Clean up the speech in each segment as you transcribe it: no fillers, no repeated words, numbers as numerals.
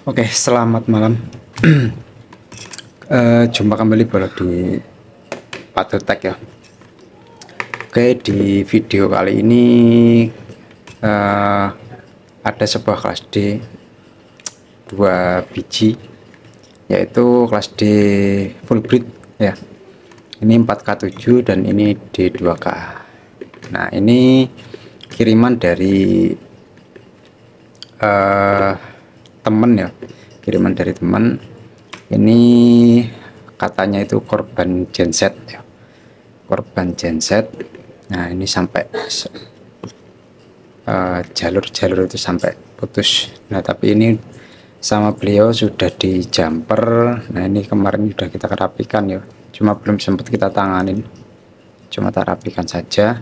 Oke, selamat malam. Jumpa kembali boleh di Padotek ya. Oke, di video kali ini ada sebuah kelas D 2 biji, yaitu kelas D full breed ya. Ini 4K7 dan ini D2K. Nah, ini kiriman dari temen ya, kiriman dari teman. Ini katanya itu korban genset ya, korban genset. Nah, ini sampai jalur-jalur itu sampai putus. Nah, tapi ini sama beliau sudah di jumper. Nah, ini kemarin sudah kita rapikan ya, cuma belum sempat kita tanganin, cuma tak rapikan saja.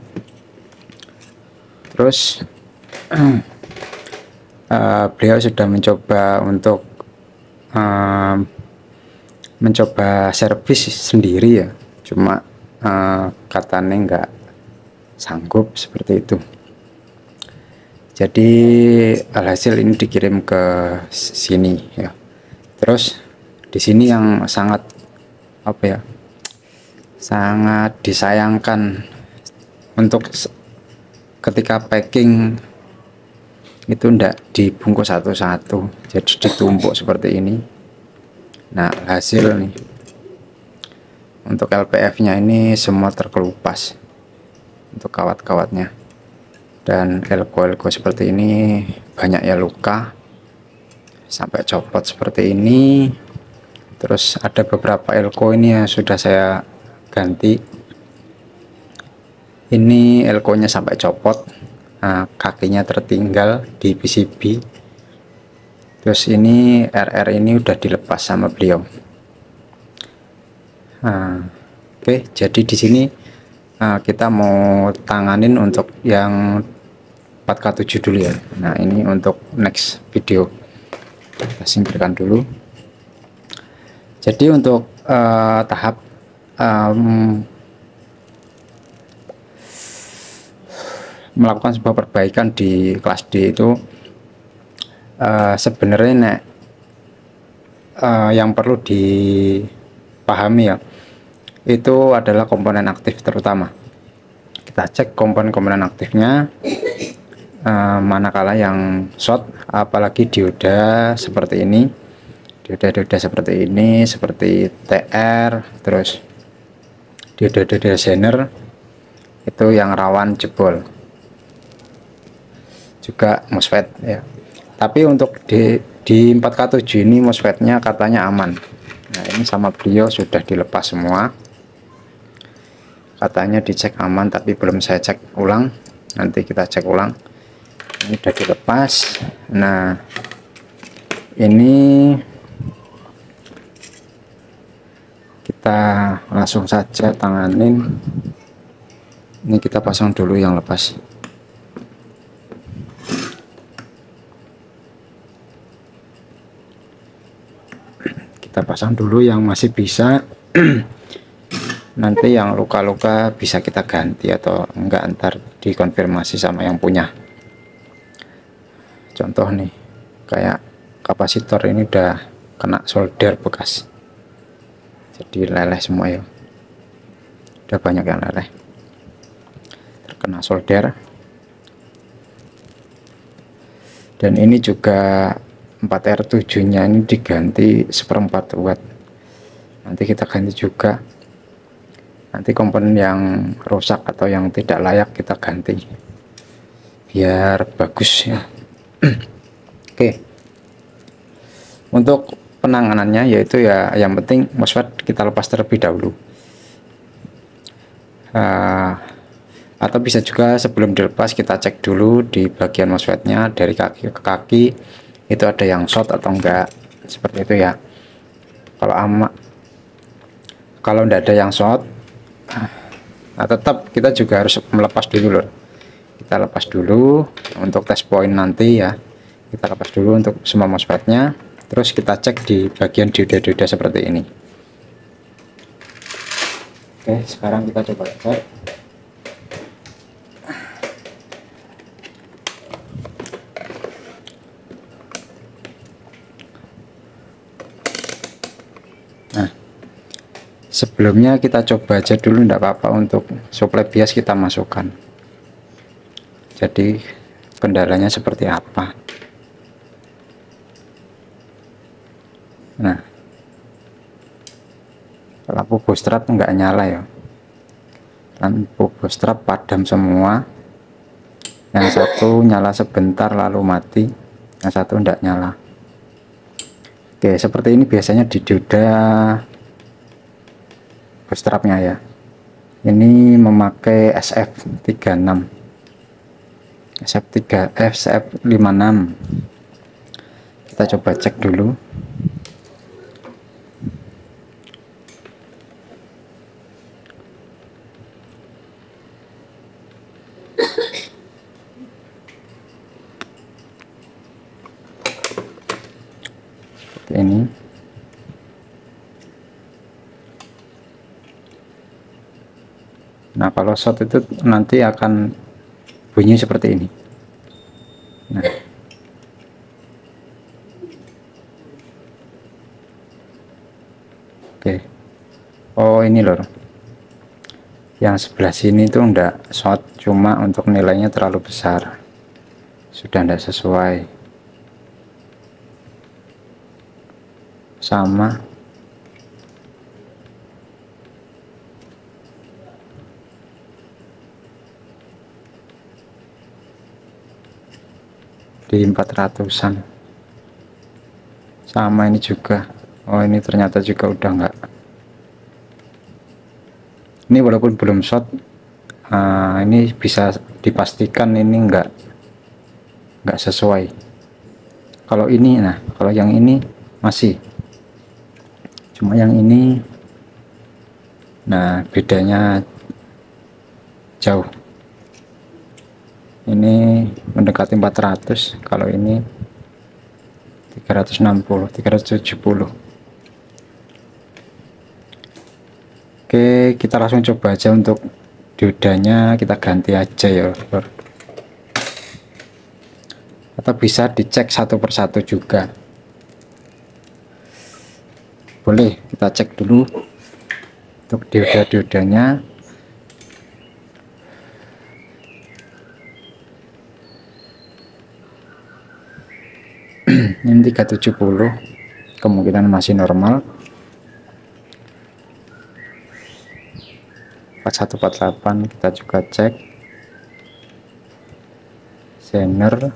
Terus beliau sudah mencoba untuk mencoba servis sendiri ya, cuma katanya nggak sanggup seperti itu. Jadi alhasil ini dikirim ke sini ya. Terus di sini yang sangat apa ya, sangat disayangkan untuk ketika packing itu ndak dibungkus satu-satu, jadi ditumpuk seperti ini. Nah, hasil nih untuk LPF nya ini semua terkelupas untuk kawat-kawatnya, dan elko-elko seperti ini banyak ya luka sampai copot seperti ini. Terus ada beberapa elko ini yang sudah saya ganti, ini elko nya sampai copot. Nah, kakinya tertinggal di PCB. Terus ini RR ini udah dilepas sama beliau. Nah, oke, jadi di sini kita mau tanganin untuk yang 4K7 dulu ya. Nah, ini untuk next video kita singkirkan dulu. Jadi untuk tahap melakukan sebuah perbaikan di kelas D itu sebenarnya yang perlu dipahami ya, itu adalah komponen aktif. Terutama kita cek komponen-komponen aktifnya, manakala yang short, apalagi dioda seperti ini, dioda seperti ini, seperti TR, terus dioda Zener itu yang rawan jebol. Juga MOSFET ya. Tapi untuk di 4K7 ini MOSFET-nya katanya aman. Nah, ini sama beliau sudah dilepas semua. Katanya dicek aman, tapi belum saya cek ulang. Nanti kita cek ulang. Ini sudah dilepas. Nah, ini kita langsung saja tanganin. Ini kita pasang dulu yang lepas. Kita pasang dulu yang masih bisa. Nanti yang luka-luka bisa kita ganti atau enggak, antar dikonfirmasi sama yang punya. Contoh nih, kayak kapasitor ini udah kena solder bekas, jadi leleh semua ya, udah banyak yang leleh terkena solder. Dan ini juga 4R7 nya ini diganti 1/4 watt, nanti kita ganti juga. Nanti komponen yang rusak atau yang tidak layak kita ganti biar bagus ya. Oke, untuk penanganannya yaitu ya, yang penting MOSFET kita lepas terlebih dahulu, atau bisa juga sebelum dilepas kita cek dulu di bagian MOSFET nya dari kaki ke kaki itu ada yang short atau enggak, seperti itu ya. Kalau enggak ada yang short, nah tetap kita juga harus melepas dulu loh. Kita lepas dulu untuk test point nanti ya, kita lepas dulu untuk semua MOSFET nya. Terus kita cek di bagian dioda-dioda seperti ini. Oke, sekarang kita coba cek. sebelumnya kita coba aja dulu, enggak apa-apa, untuk suplai bias kita masukkan, jadi kendalanya seperti apa. Nah, lampu bootstrap enggak nyala ya, lampu bootstrap padam semua, yang satu nyala sebentar lalu mati, yang satu enggak nyala. Oke, seperti ini biasanya di dioda bootstrapnya ya. Ini memakai SF36, SF56. Kita coba cek dulu. Seperti ini. Nah, kalau short itu nanti akan bunyi seperti ini. Nah, oke. Oh, ini loh, yang sebelah sini tuh enggak short, cuma untuk nilainya terlalu besar, sudah enggak sesuai sama di 400-an. Sama ini juga. Oh, ini ternyata juga udah enggak. Ini walaupun belum short, ini bisa dipastikan ini enggak sesuai. Kalau ini, nah kalau yang ini masih, cuma yang ini, nah bedanya jauh. Ini mendekati 400, kalau ini 360, 370. Oke, kita langsung coba aja untuk diodanya, kita ganti aja ya, atau bisa dicek satu persatu juga boleh. Kita cek dulu untuk dioda-diodanya. Ini 370, kemungkinan masih normal. 4148 kita juga cek zener.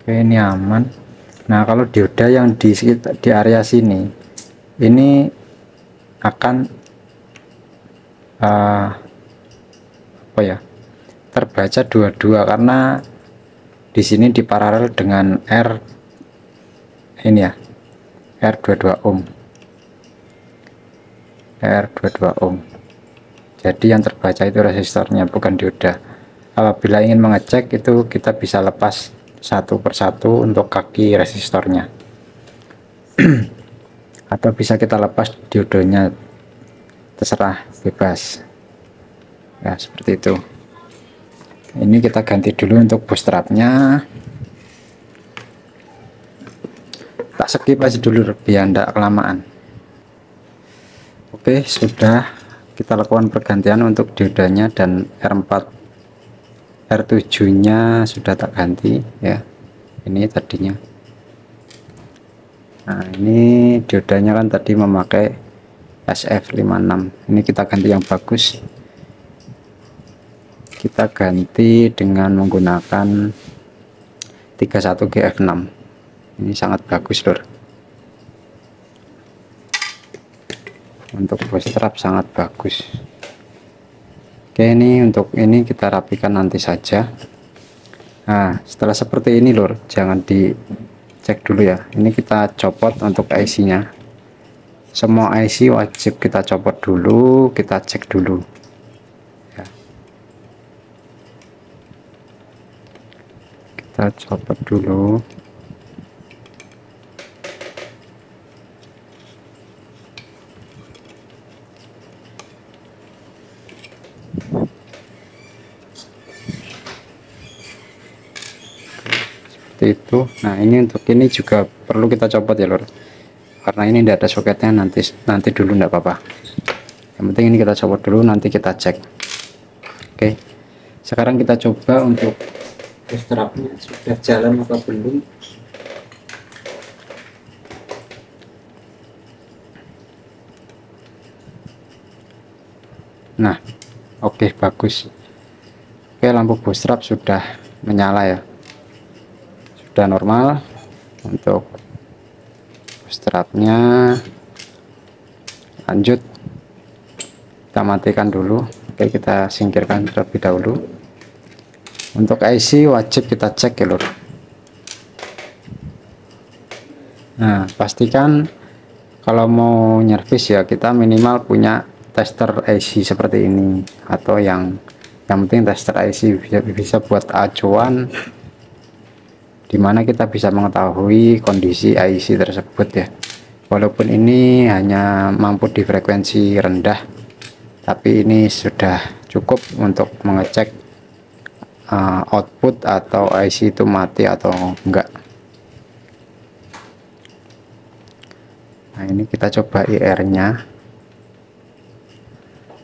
Oke, ini aman. Nah, kalau dioda yang di area sini ini akan apa ya, terbaca 22 karena di sini diparalel dengan R ini ya, R22 ohm, R22 ohm. Jadi yang terbaca itu resistornya, bukan dioda. Apabila ingin mengecek itu kita bisa lepas satu persatu untuk kaki resistornya atau bisa kita lepas diodanya, terserah, bebas ya, seperti itu. Ini kita ganti dulu untuk bootstrapnya, tak skip aja dulu biar tidak kelamaan. Oke, sudah kita lakukan pergantian untuk diodanya, dan R7 nya sudah tak ganti ya, ini tadinya. Nah, ini diodanya kan tadi memakai SF56, ini kita ganti yang bagus. Kita ganti dengan menggunakan 31GF6, ini sangat bagus lor, untuk bootstrap sangat bagus. Oke, ini untuk ini kita rapikan nanti saja. Nah, setelah seperti ini lor, jangan dicek dulu ya, ini kita copot untuk IC nya. Semua IC wajib kita copot dulu, kita cek dulu ya. Kita copot dulu. seperti itu. Nah ini untuk ini juga perlu kita copot ya lor, karena ini tidak ada soketnya. Nanti dulu tidak apa-apa, yang penting ini kita copot dulu, nanti kita cek. Oke, sekarang kita coba untuk strapnya sudah jalan apa belum. Nah oke, bagus. Oke, lampu bootstrap sudah menyala ya, sudah normal. Untuk strapnya lanjut kita matikan dulu. Oke, kita singkirkan terlebih dahulu. Untuk IC wajib kita cek ya lor. Nah pastikan kalau mau nyervis ya kita minimal punya tester IC seperti ini, atau yang penting tester IC bisa buat acuan dimana kita bisa mengetahui kondisi IC tersebut ya. Walaupun ini hanya mampu di frekuensi rendah, tapi ini sudah cukup untuk mengecek output atau IC itu mati atau enggak. Nah ini kita coba IR nya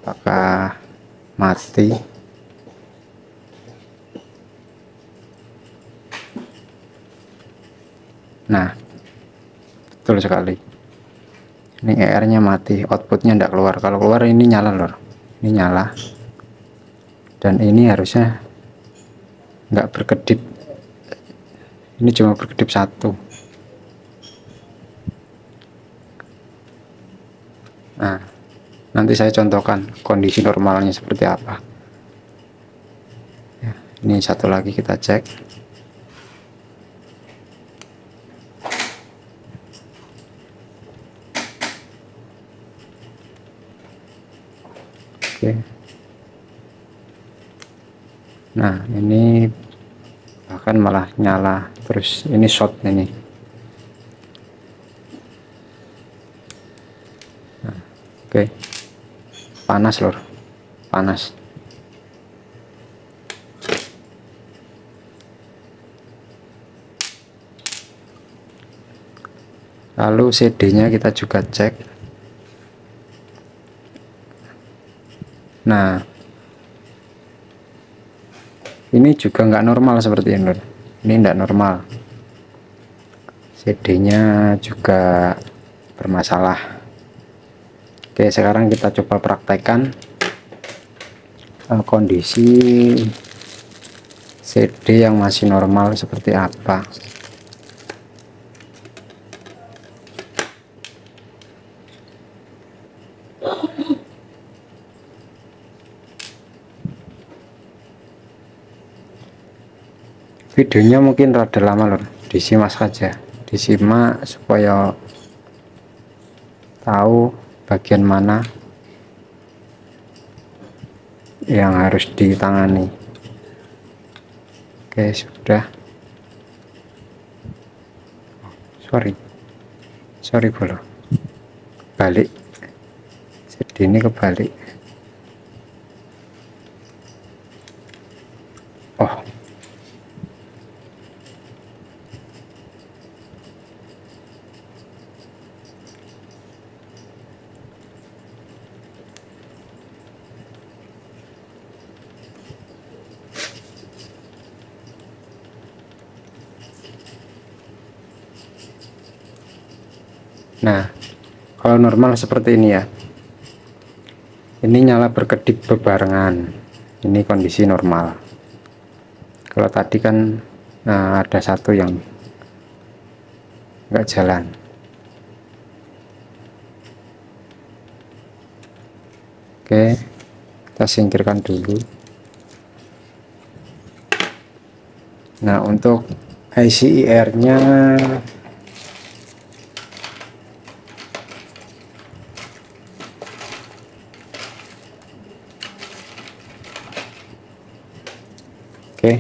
apakah mati. Nah betul sekali, ini IR nya mati, outputnya tidak keluar. Kalau keluar ini nyala lor, ini nyala, dan ini harusnya nggak berkedip, ini cuma berkedip satu. Nah nanti saya contohkan kondisi normalnya seperti apa ya. Ini satu lagi kita cek. Oke, nah ini bahkan malah nyala terus, ini short ini. Nah, oke, panas lor, panas. Lalu CD nya kita juga cek. Nah ini juga nggak normal seperti ini, ini enggak normal, CD nya juga bermasalah. Oke, sekarang kita coba praktekkan kondisi CD yang masih normal seperti apa. Videonya mungkin rada lama lor, disimak saja, disimak supaya tahu bagian mana yang harus ditangani. Oke, sudah. Sorry bolo, balik CD ini kebalik. Oh, nah kalau normal seperti ini ya, ini nyala berkedip bebarengan, ini kondisi normal. Kalau tadi kan ada satu yang nggak jalan. Oke, kita singkirkan dulu. Nah untuk IC IR nya oke,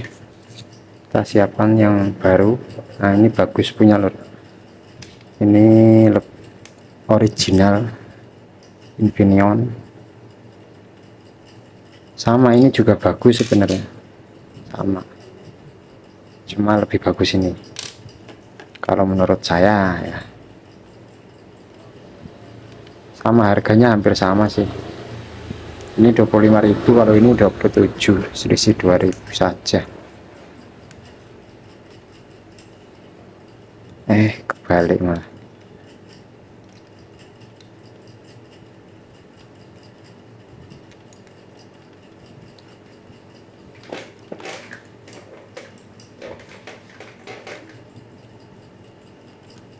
kita siapkan yang baru. Nah ini bagus punya lor, ini original Infineon, sama ini juga bagus sebenarnya, sama, cuma lebih bagus ini. kalau menurut saya ya. Sama harganya hampir sama sih, ini 25.000, kalau ini 27, selisih 2.000 saja. Kebalik malah.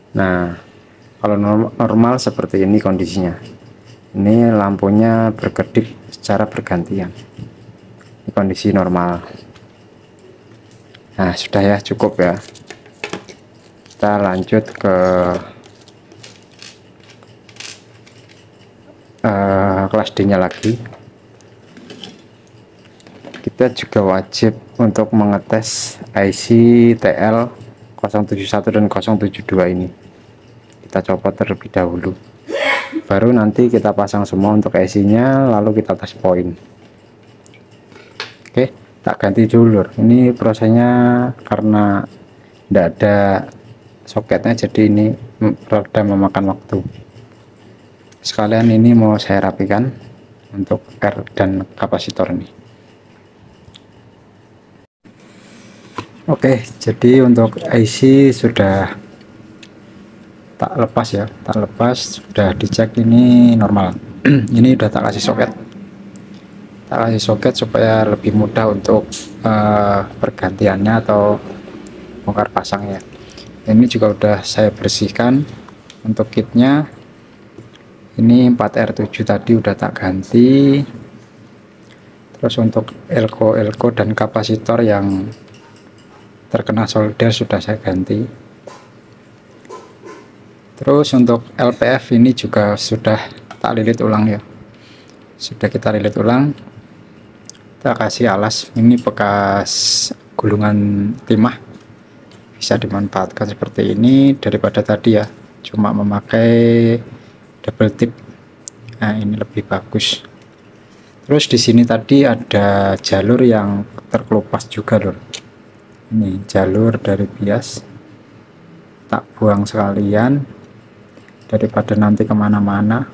Nah, kalau normal seperti ini kondisinya. Ini lampunya berkedip secara bergantian. Ini kondisi normal. Nah, sudah ya, cukup ya. Kita lanjut ke kelas D nya lagi. Kita juga wajib untuk mengetes IC TL071 dan 072 ini. Kita copot terlebih dahulu, baru nanti kita pasang semua untuk IC nya, lalu kita tes poin. Oke, tak ganti dulu. Ini prosesnya karena tidak ada soketnya, jadi ini rada memakan waktu. Sekalian ini mau saya rapikan untuk R dan kapasitor ini. Oke, jadi untuk IC sudah tak lepas ya, tak lepas, sudah dicek, ini normal. Ini udah tak kasih soket supaya lebih mudah untuk pergantiannya atau bongkar pasangnya. Ini juga udah saya bersihkan. Untuk kitnya ini 4R7 tadi udah tak ganti. Terus untuk elko dan kapasitor yang terkena solder sudah saya ganti. Terus untuk LPF ini juga sudah tak lilit ulang ya, sudah kita lilit ulang, kita kasih alas. Ini bekas gulungan timah, bisa dimanfaatkan seperti ini daripada tadi ya cuma memakai double tip. Nah, ini lebih bagus. Terus di sini tadi ada jalur yang terkelupas juga loh. Ini jalur dari bias, tak buang sekalian daripada nanti kemana-mana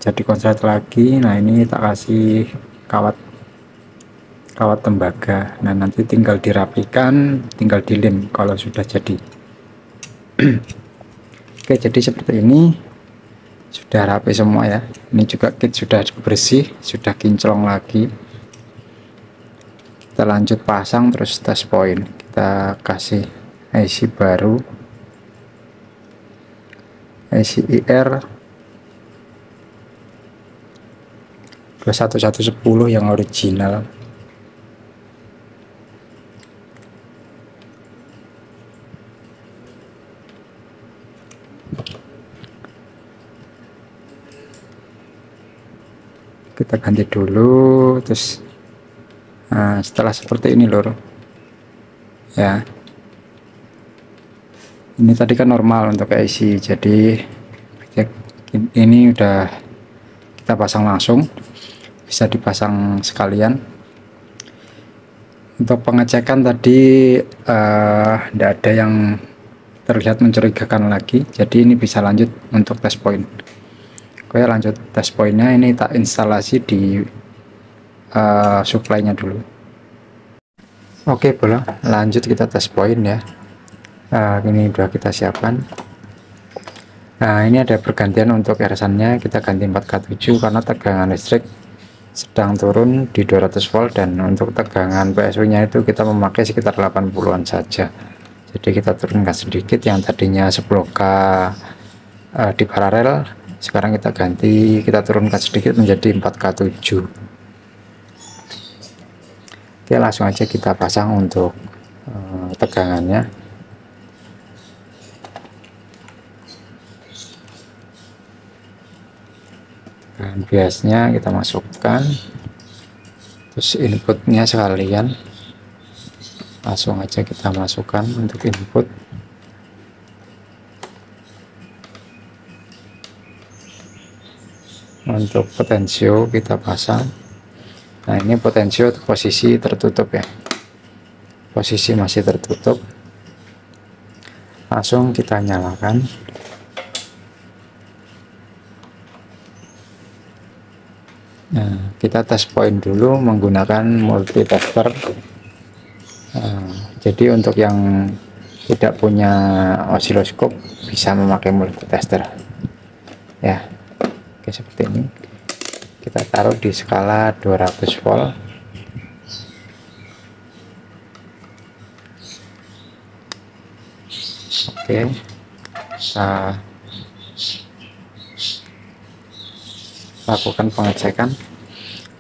jadi konslet lagi. Nah, ini tak kasih kawat tembaga. Nah, nanti tinggal dirapikan, tinggal dilem kalau sudah jadi. Oke, jadi seperti ini sudah rapi semua ya. Ini juga kit sudah bersih, sudah kinclong lagi. Kita lanjut pasang terus tes poin. Kita kasih IC baru, IC IR 21110 yang original. Kita ganti dulu. Terus nah, setelah seperti ini lor ya, ini tadi kan normal untuk IC, jadi ini udah kita pasang langsung, bisa dipasang sekalian. Untuk pengecekan tadi tidak ada yang terlihat mencurigakan lagi, jadi ini bisa lanjut untuk tes poin. Oke, lanjut tes poinnya. Ini tak instalasi di supply-nya dulu. Oke, boleh lanjut kita tes poin ya. Ini udah kita siapkan. Nah, ini ada pergantian untuk RSAN-nya, kita ganti 4K7 karena tegangan listrik sedang turun di 200 volt, dan untuk tegangan PSU-nya itu kita memakai sekitar 80-an saja. Jadi kita turunkan sedikit, yang tadinya 10K di paralel, sekarang kita ganti, kita turunkan sedikit menjadi 4K7. Oke, langsung aja kita pasang untuk tegangannya. Dan biasnya kita masukkan, terus inputnya sekalian langsung aja kita masukkan untuk input. Untuk potensio kita pasang. Nah, ini potensio posisi tertutup ya, posisi masih tertutup. langsung kita nyalakan. Nah, kita tes point dulu menggunakan multitester. Jadi untuk yang tidak punya osiloskop bisa memakai multitester ya. Oke, seperti ini kita taruh di skala 200 volt. Oke, kita lakukan pengecekan.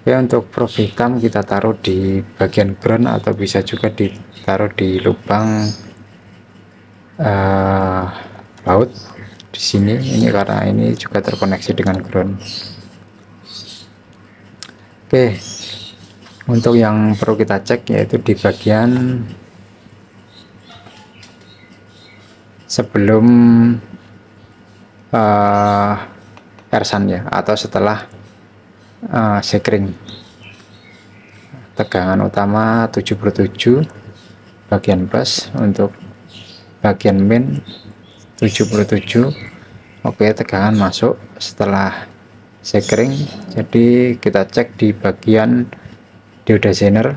Oke, untuk probe hitam kita taruh di bagian ground atau bisa juga ditaruh di lubang baut di sini. Ini karena ini juga terkoneksi dengan ground. Oke, untuk yang perlu kita cek yaitu di bagian sebelum ersan ya, atau setelah sekring. Tegangan utama 77 bagian plus, untuk bagian min 77. Oke, tegangan masuk setelah sekring. Jadi kita cek di bagian dioda zener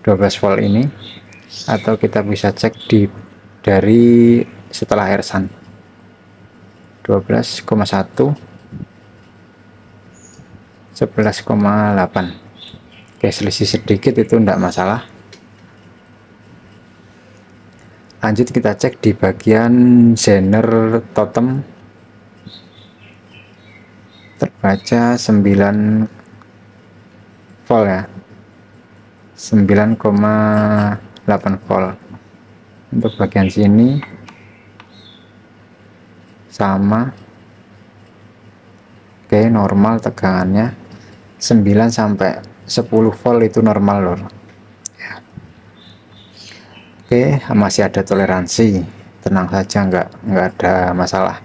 12 volt ini, atau kita bisa cek dari setelah ersan 12,1 11,8. Oke, selisih sedikit itu enggak masalah. Lanjut kita cek di bagian zener totem, terbaca 9 volt ya, 9,8 volt. Untuk bagian sini sama. Oke, normal tegangannya 9 sampai 10 volt itu normal lor ya. Oke, masih ada toleransi, tenang saja, nggak ada masalah.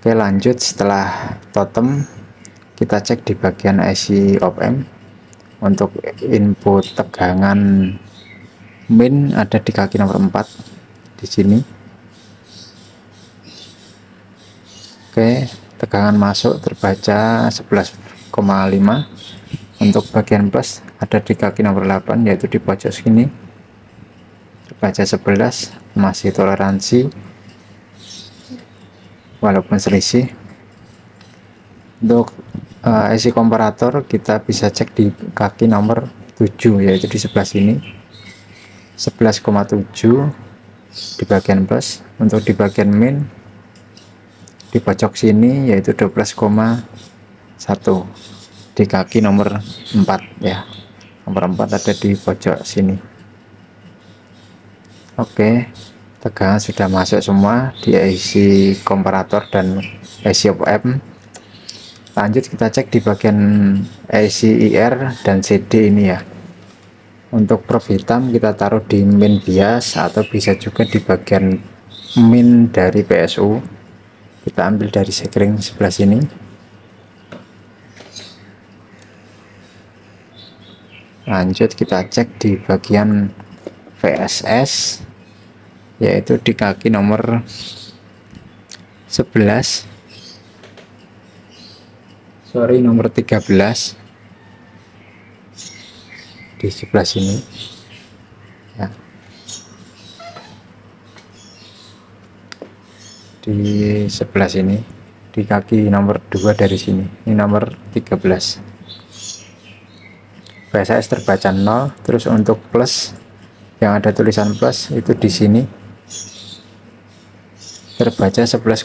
Oke, lanjut setelah totem kita cek di bagian IC op-amp. Untuk input tegangan min ada di kaki nomor 4 di sini. Oke, tegangan masuk terbaca 11,5. Untuk bagian plus ada di kaki nomor 8 yaitu di pojok sini, terbaca 11, masih toleransi walaupun selisih. Untuk IC komparator kita bisa cek di kaki nomor 7 yaitu di sebelah sini, 11,7 di bagian plus. Untuk di bagian min di pojok sini yaitu 12,1 di kaki nomor 4 ya. Nomor 4 ada di pojok sini. Oke, tegangan sudah masuk semua di IC komparator dan IC op-amp. Lanjut kita cek di bagian IC IR dan CD ini ya. Untuk probe hitam kita taruh di min bias atau bisa juga di bagian min dari PSU. Kita ambil dari sekring sebelah sini. Lanjut kita cek di bagian VSS yaitu di kaki nomor 11, nomor 13 di sebelah sini ya. Di sebelah sini di kaki nomor 2 dari sini, ini nomor 13. VSS terbaca 0. Terus untuk plus yang ada tulisan plus itu di sini terbaca 11,5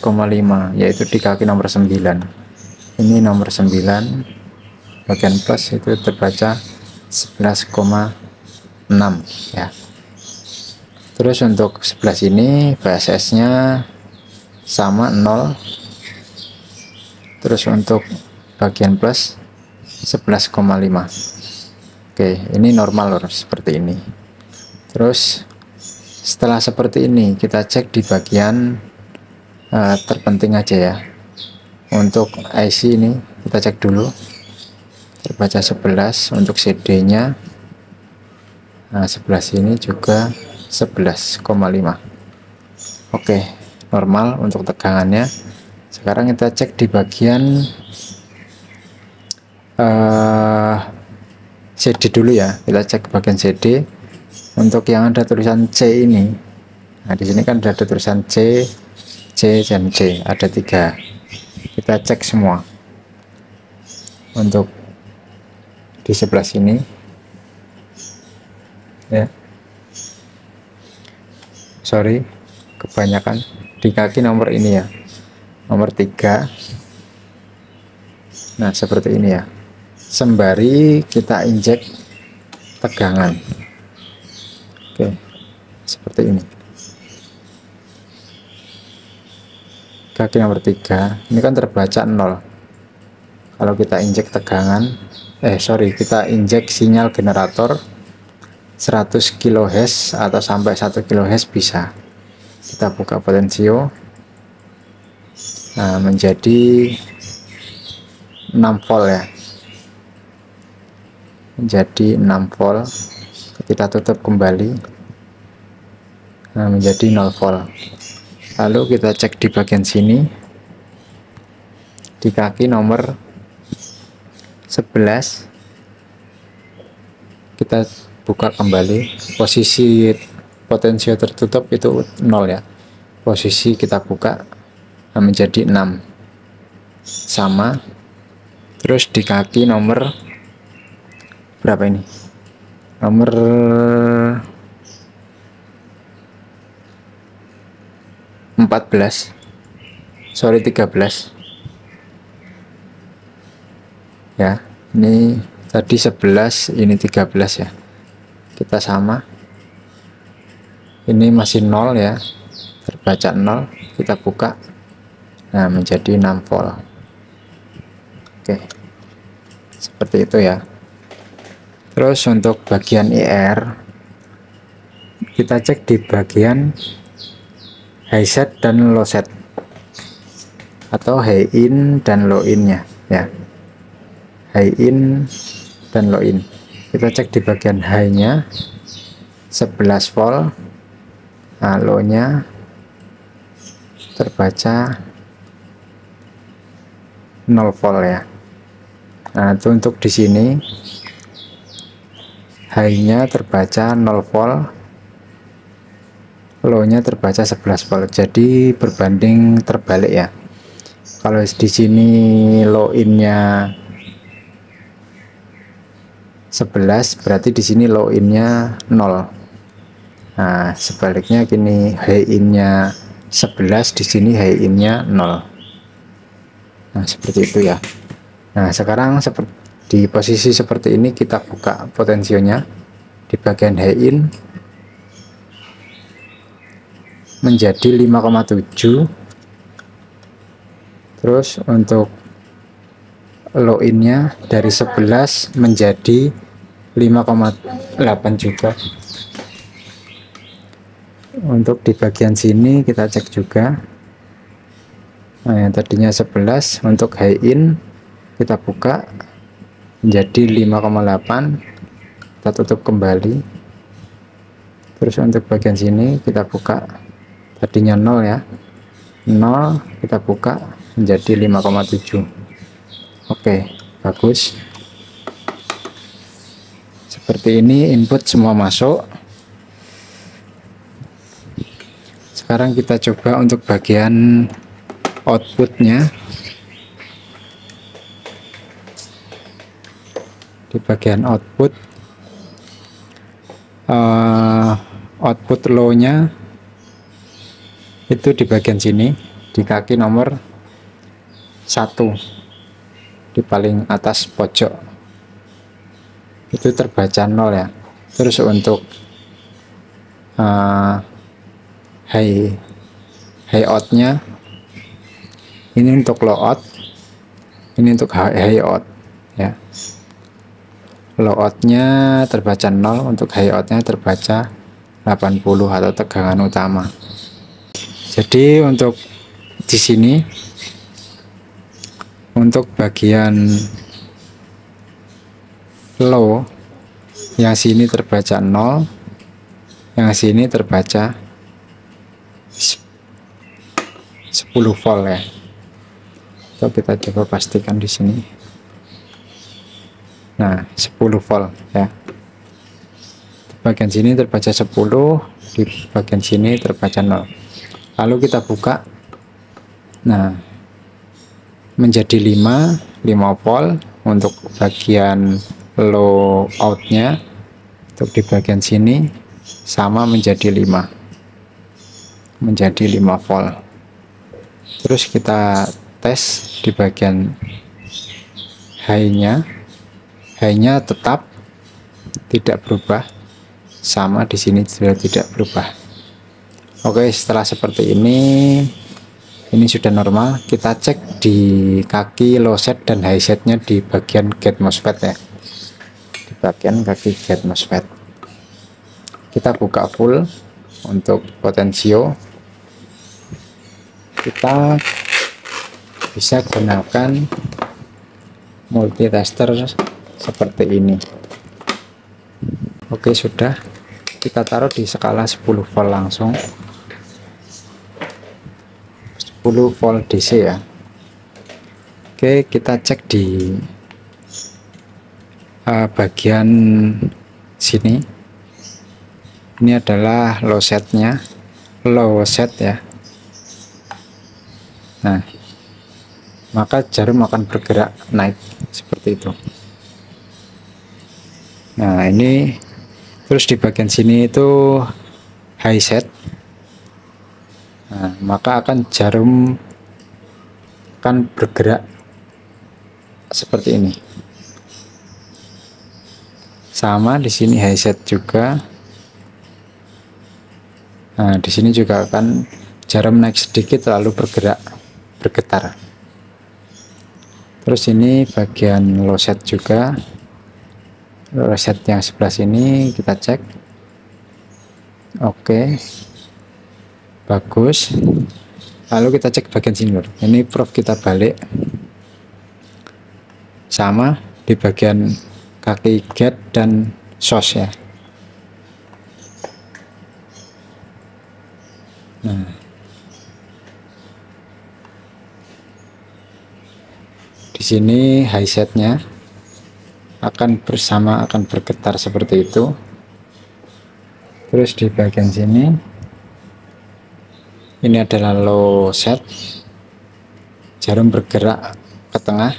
yaitu di kaki nomor 9. Ini nomor 9 bagian plus itu terbaca 11,6 ya. Terus untuk sebelah sini VSS nya sama 0. Terus untuk bagian plus 11,5. Oke, ini normal lor, seperti ini. Terus setelah seperti ini kita cek di bagian terpenting aja ya. Untuk IC ini kita cek dulu, terbaca 11. Untuk CD nya sebelah sini juga 11,5. Oke, normal untuk tegangannya. Sekarang kita cek di bagian CD dulu ya. Kita cek bagian CD. Untuk yang ada tulisan C ini, nah di sini kan ada tulisan C, dan C, ada 3. Kita cek semua. Untuk di sebelah sini ya, sorry kebanyakan, di kaki nomor ini ya, nomor 3. Nah seperti ini ya, sembari kita injek tegangan. Oke, seperti ini. Kaki nomor 3 ini kan terbaca 0. Kalau kita injek tegangan, kita injek sinyal generator 100 kHz atau sampai 1 kHz bisa. Kita buka potensio, nah menjadi 6 volt ya, menjadi 6 volt. Kita tutup kembali, nah menjadi 0 volt. Lalu kita cek di bagian sini, di kaki nomor 11, kita buka kembali. Posisi potensio tertutup itu 0 ya, posisi kita buka menjadi 6, sama. Terus di kaki nomor berapa ini, nomor 14, sorry 13 ya, ini tadi 11, ini 13 ya, kita sama. Ini masih 0 ya, terbaca 0, kita buka, nah menjadi 6 volt. Oke, seperti itu ya. Terus untuk bagian IR, kita cek di bagian high set dan low set, atau high in dan low in nya ya, high in dan low in. Kita cek di bagian high nya 11 volt, nah low nya terbaca 0 volt ya. Nah itu untuk di sini high nya terbaca 0 volt, low nya terbaca 11 volt, jadi berbanding terbalik ya. Kalau di sini low in nya 11, berarti di sini low in nya 0. Nah sebaliknya gini, high in nya 11, di sini high in nya 0. Nah seperti itu ya. Nah sekarang di posisi seperti ini kita buka potensionya di bagian high in menjadi 5,7. Terus untuk low in nya dari 11 menjadi 5,8 juga. Untuk di bagian sini kita cek juga. Nah yang tadinya 11, untuk high in kita buka menjadi 5,8, kita tutup kembali. Terus untuk bagian sini kita buka, tadinya 0 ya, 0, kita buka menjadi 5,7. Oke, bagus. Seperti ini input semua masuk. Sekarang kita coba untuk bagian outputnya. Di bagian output, output low nya itu di bagian sini, di kaki nomor 1, di paling atas pojok, itu terbaca 0 ya. Terus untuk high out nya, ini untuk low out, ini untuk high out ya. Low out nya terbaca 0, untuk high out nya terbaca 80 atau tegangan utama. Jadi untuk di sini, untuk bagian low, yang sini terbaca 0, yang sini terbaca 10 volt ya. So, kita coba pastikan di sini. Nah, 10 volt ya. Di bagian sini terbaca 10, di bagian sini terbaca 0. Lalu kita buka. Nah, menjadi 5 volt untuk bagian low outnya. Untuk di bagian sini sama menjadi 5 volt. Terus kita tes di bagian high-nya tetap tidak berubah, sama di sini sudah tidak berubah. Oke, setelah seperti ini sudah normal. Kita cek di kaki low set dan high setnya di bagian gate MOSFET ya, di bagian kaki gate MOSFET. Kita buka full untuk potensio. Kita bisa gunakan multitester seperti ini. Oke, sudah. Kita taruh di skala 10 volt langsung, 10 volt DC ya. Oke, kita cek di bagian sini. Ini adalah low setnya, low set ya. Nah, maka jarum akan bergerak naik seperti itu. Nah, ini terus di bagian sini itu high set. Nah, maka jarum akan bergerak seperti ini. Sama di sini high set juga. Nah, di sini juga akan jarum naik sedikit lalu bergetar. Terus ini bagian low set juga. Low set yang sebelah sini kita cek. Oke. Bagus. Lalu kita cek bagian sini lur. Ini prof kita balik. Sama di bagian kaki gate dan source ya. Nah, di sini high setnya akan bergetar seperti itu. Terus di bagian sini ini adalah low set, jarum bergerak ke tengah.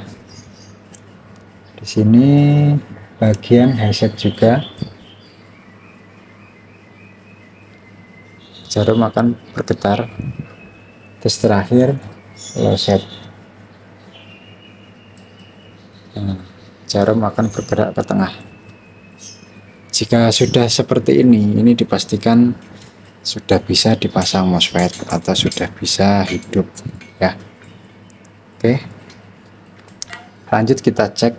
Di sini bagian high set juga, jarum akan bergetar. Terus terakhir low set. Nah, jarum akan bergerak ke tengah. Jika sudah seperti ini dipastikan sudah bisa dipasang MOSFET atau sudah bisa hidup ya. Oke, lanjut kita cek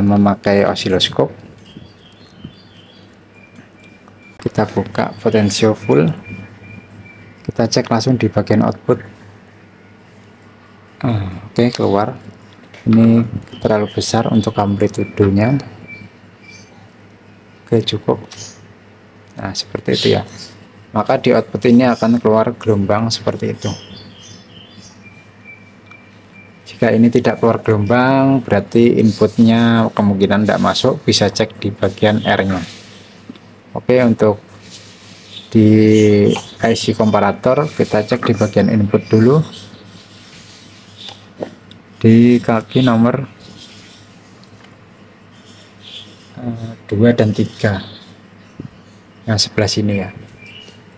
memakai osiloskop. Kita buka potensio full, kita cek langsung di bagian output. Oke, keluar. Ini terlalu besar untuk amplitudenya. Oke, cukup. Nah, seperti itu ya. Maka di output ini akan keluar gelombang seperti itu. Jika ini tidak keluar gelombang, berarti inputnya kemungkinan tidak masuk. Bisa cek di bagian R-nya. Oke, untuk di IC komparator kita cek di bagian input dulu. Di kaki nomor 2 dan 3 yang sebelah sini ya,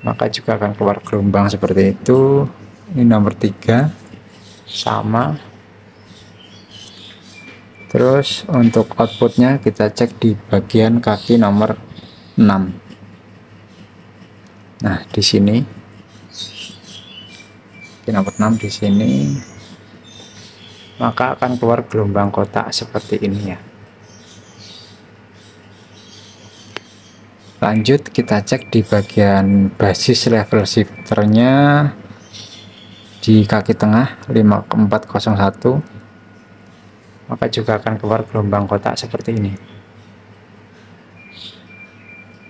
maka juga akan keluar gelombang seperti itu. Ini nomor 3 sama. Terus untuk outputnya kita cek di bagian kaki nomor 6. Nah, di sini kaki nomor 6 di sini, maka akan keluar gelombang kotak seperti ini ya. Lanjut kita cek di bagian basis level shifternya di kaki tengah 5401, maka juga akan keluar gelombang kotak seperti ini.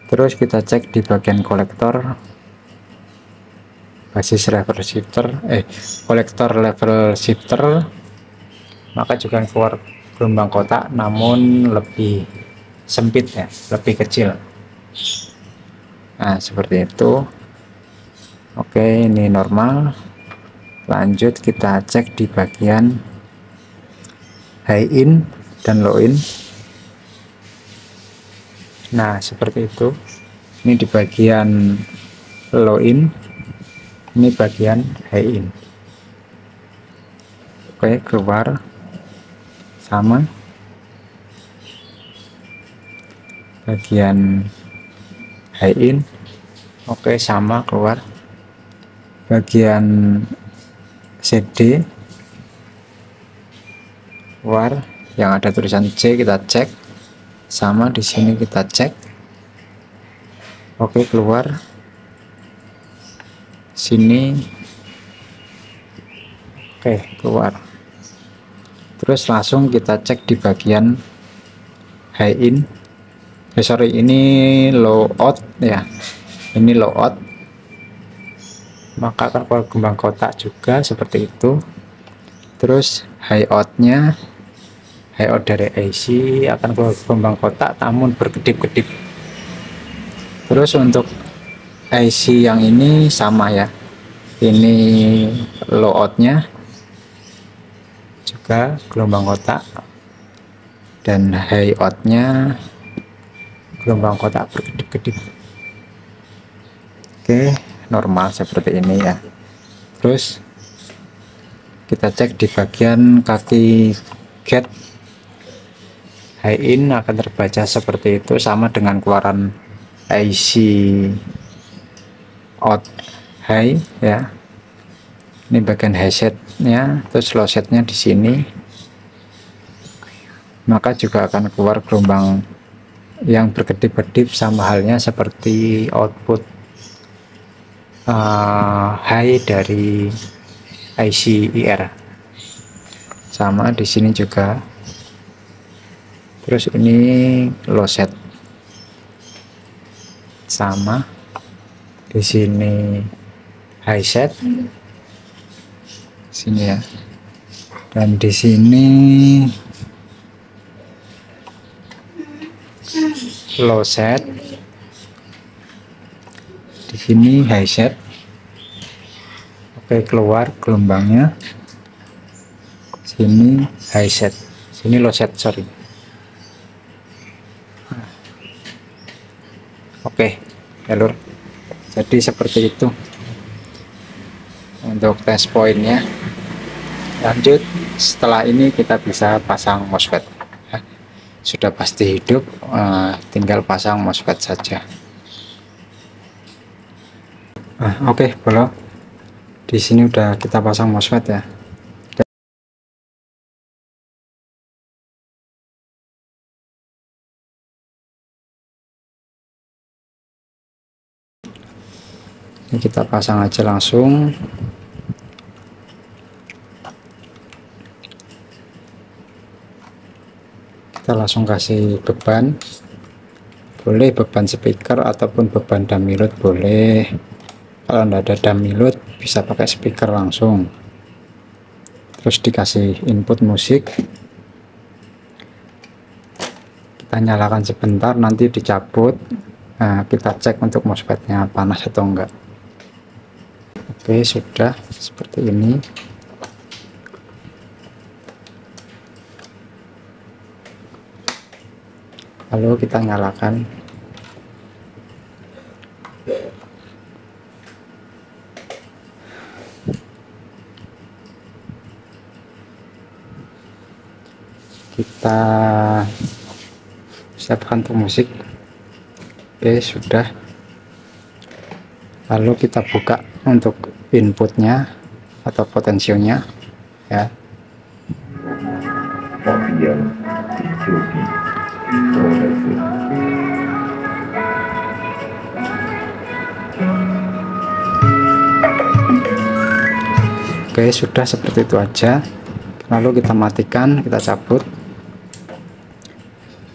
Terus kita cek di bagian kolektor basis level shifter kolektor level shifter, maka juga keluar gelombang kotak namun lebih sempit ya, lebih kecil. Nah seperti itu. Oke, ini normal. Lanjut kita cek di bagian high in dan low in. Nah seperti itu. Ini di bagian low in, ini bagian high in. Oke, keluar sama. Bagian high in, oke, sama, keluar. Bagian CD keluar, yang ada tulisan C kita cek, sama di sini kita cek. Oke, keluar. Sini, oke, keluar. Terus langsung kita cek di bagian high in. Sorry, ini low out ya, ini low out, maka akan keluar gelombang kotak juga seperti itu. Terus high outnya, high out dari IC akan keluar gelombang kotak namun berkedip-kedip. Terus untuk IC yang ini sama ya, ini low outnya juga gelombang kotak, dan high outnya gelombang kotak berkedip-kedip. Oke, normal seperti ini ya. Terus kita cek di bagian kaki gate high in akan terbaca seperti itu, sama dengan keluaran IC out high ya. Ini bagian high setnya, terus low setnya di sini, maka juga akan keluar gelombang yang berkedip-kedip, sama halnya seperti output high dari IC IR. Sama di sini juga. Terus ini low set, sama di sini high set, sini ya, dan di sini low set, di sini high set. Oke, keluar gelombangnya. Sini high set, sini low set, sorry. Oke, jalur. Jadi seperti itu untuk test pointnya. Lanjut, setelah ini kita bisa pasang MOSFET. Sudah pasti hidup, tinggal pasang MOSFET saja. Oke, Bolo. Di sini udah kita pasang MOSFET ya. Ini kita pasang aja langsung. Kita langsung kasih beban. Boleh beban speaker ataupun beban dummy load boleh. Kalau tidak ada dummy load bisa pakai speaker langsung. Terus dikasih input musik. Kita nyalakan sebentar, nanti dicabut. Nah, kita cek untuk MOSFET-nya panas atau enggak. Oke, sudah seperti ini. Lalu kita nyalakan. Kita siapkan untuk musik. Oke, sudah. Lalu kita buka untuk inputnya atau potensionya ya. Oke, sudah seperti itu aja. Lalu kita matikan, kita cabut.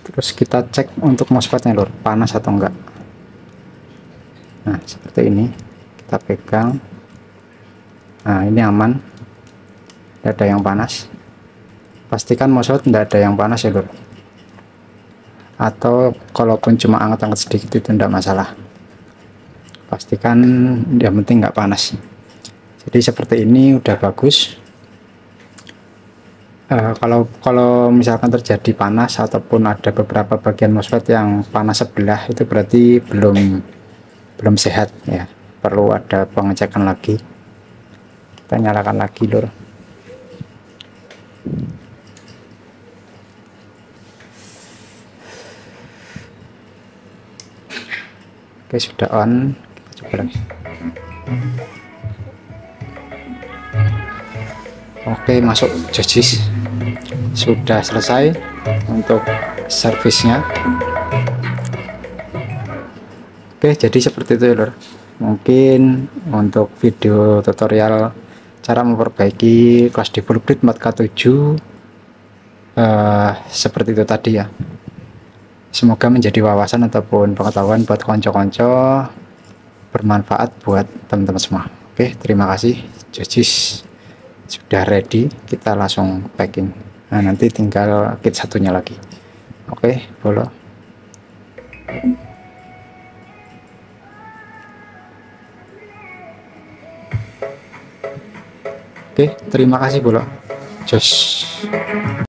Terus kita cek untuk MOSFET-nya lur, panas atau enggak. Nah, seperti ini. Kita pegang. Nah, ini aman, tidak ada yang panas. Pastikan MOSFET tidak ada yang panas ya lur, atau kalaupun cuma anget-anget sedikit itu tidak masalah, pastikan yang penting nggak panas. Jadi seperti ini udah bagus. Kalau misalkan terjadi panas ataupun ada beberapa bagian MOSFET yang panas sebelah, itu berarti belum sehat ya, perlu ada pengecekan lagi. Kita nyalakan lagi lur. Oke, sudah on, kita coba lagi. Oke, masuk jojis, sudah selesai untuk servisnya. Oke, jadi seperti itu ya lur, mungkin untuk video tutorial cara memperbaiki kelas default grid 4K7 seperti itu tadi ya. Semoga menjadi wawasan ataupun pengetahuan buat konco-konco, bermanfaat buat teman-teman semua. Oke, terima kasih. Jojis sudah ready, kita langsung packing. Nah, nanti tinggal kit satunya lagi. Oke, bolo. Oke, terima kasih bolo. Jos.